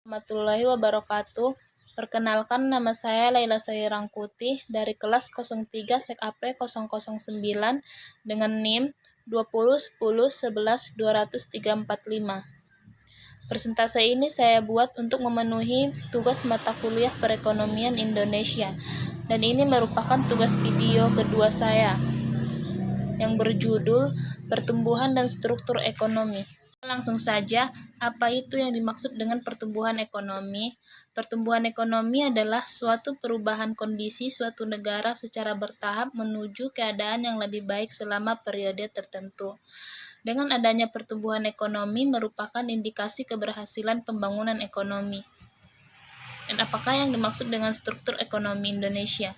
Warahmatullahi wabarakatuh. Perkenalkan, nama saya Laila Sairangkuti dari kelas 03 Sek AP 009 dengan NIM 2010112345. Persentase ini saya buat untuk memenuhi tugas mata kuliah perekonomian Indonesia, dan ini merupakan tugas video kedua saya yang berjudul Pertumbuhan dan Struktur Ekonomi. Langsung saja, apa itu yang dimaksud dengan pertumbuhan ekonomi? Pertumbuhan ekonomi adalah suatu perubahan kondisi suatu negara secara bertahap menuju keadaan yang lebih baik selama periode tertentu. Dengan adanya pertumbuhan ekonomi merupakan indikasi keberhasilan pembangunan ekonomi. Dan apakah yang dimaksud dengan struktur ekonomi Indonesia?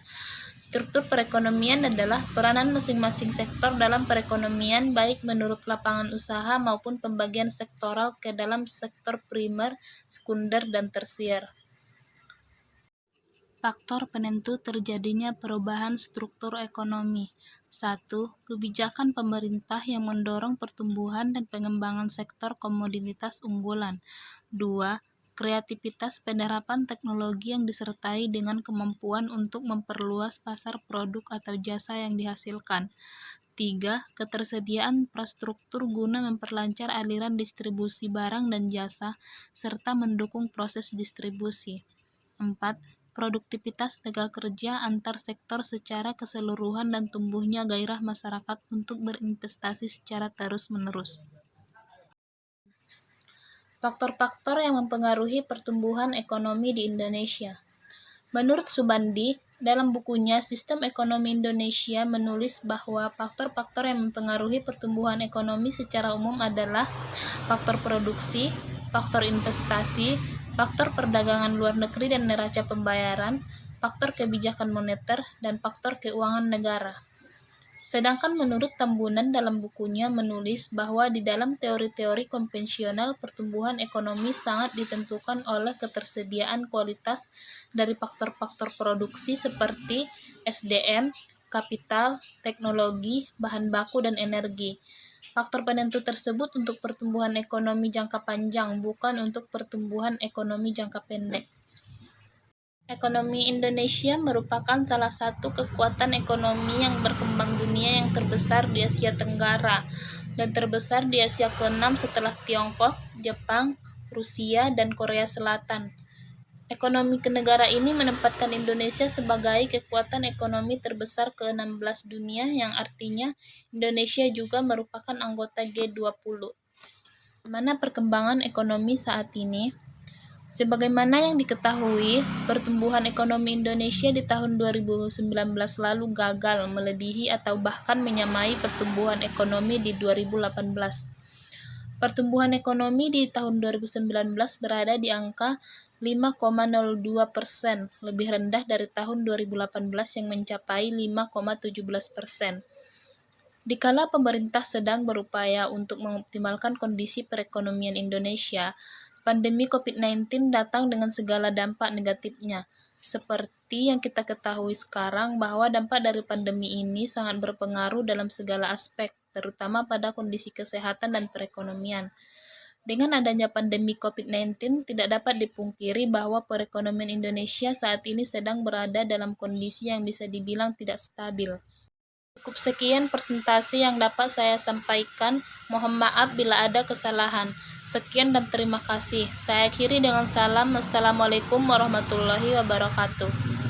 Struktur perekonomian adalah peranan masing-masing sektor dalam perekonomian, baik menurut lapangan usaha maupun pembagian sektoral ke dalam sektor primer, sekunder, dan tersier. Faktor penentu terjadinya perubahan struktur ekonomi. 1. Kebijakan pemerintah yang mendorong pertumbuhan dan pengembangan sektor komoditas unggulan. 2. Kreativitas penerapan teknologi yang disertai dengan kemampuan untuk memperluas pasar produk atau jasa yang dihasilkan. 3. Ketersediaan infrastruktur guna memperlancar aliran distribusi barang dan jasa, serta mendukung proses distribusi. 4. Produktivitas tenaga kerja antar sektor secara keseluruhan dan tumbuhnya gairah masyarakat untuk berinvestasi secara terus-menerus. Faktor-faktor yang mempengaruhi pertumbuhan ekonomi di Indonesia. Menurut Subandi, dalam bukunya Sistem Ekonomi Indonesia menulis bahwa faktor-faktor yang mempengaruhi pertumbuhan ekonomi secara umum adalah faktor produksi, faktor investasi, faktor perdagangan luar negeri dan neraca pembayaran, faktor kebijakan moneter, dan faktor keuangan negara. Sedangkan menurut Tambunan dalam bukunya menulis bahwa di dalam teori-teori konvensional pertumbuhan ekonomi sangat ditentukan oleh ketersediaan kualitas dari faktor-faktor produksi seperti SDM, kapital, teknologi, bahan baku, dan energi. Faktor penentu tersebut untuk pertumbuhan ekonomi jangka panjang, bukan untuk pertumbuhan ekonomi jangka pendek. Ekonomi Indonesia merupakan salah satu kekuatan ekonomi yang berkembang dunia yang terbesar di Asia Tenggara dan terbesar di Asia ke-6 setelah Tiongkok, Jepang, Rusia, dan Korea Selatan. Ekonomi kenegara ini menempatkan Indonesia sebagai kekuatan ekonomi terbesar ke-16 dunia, yang artinya Indonesia juga merupakan anggota G20. Bagaimana perkembangan ekonomi saat ini? Sebagaimana yang diketahui, pertumbuhan ekonomi Indonesia di tahun 2019 lalu gagal melebihi atau bahkan menyamai pertumbuhan ekonomi di 2018. Pertumbuhan ekonomi di tahun 2019 berada di angka 5,02%, lebih rendah dari tahun 2018 yang mencapai 5,17%. Dikala pemerintah sedang berupaya untuk mengoptimalkan kondisi perekonomian Indonesia, pandemi COVID-19 datang dengan segala dampak negatifnya. Seperti yang kita ketahui sekarang bahwa dampak dari pandemi ini sangat berpengaruh dalam segala aspek, terutama pada kondisi kesehatan dan perekonomian. Dengan adanya pandemi COVID-19, tidak dapat dipungkiri bahwa perekonomian Indonesia saat ini sedang berada dalam kondisi yang bisa dibilang tidak stabil. Cukup sekian presentasi yang dapat saya sampaikan. Mohon maaf bila ada kesalahan. Sekian dan terima kasih. Saya akhiri dengan salam. Assalamualaikum warahmatullahi wabarakatuh.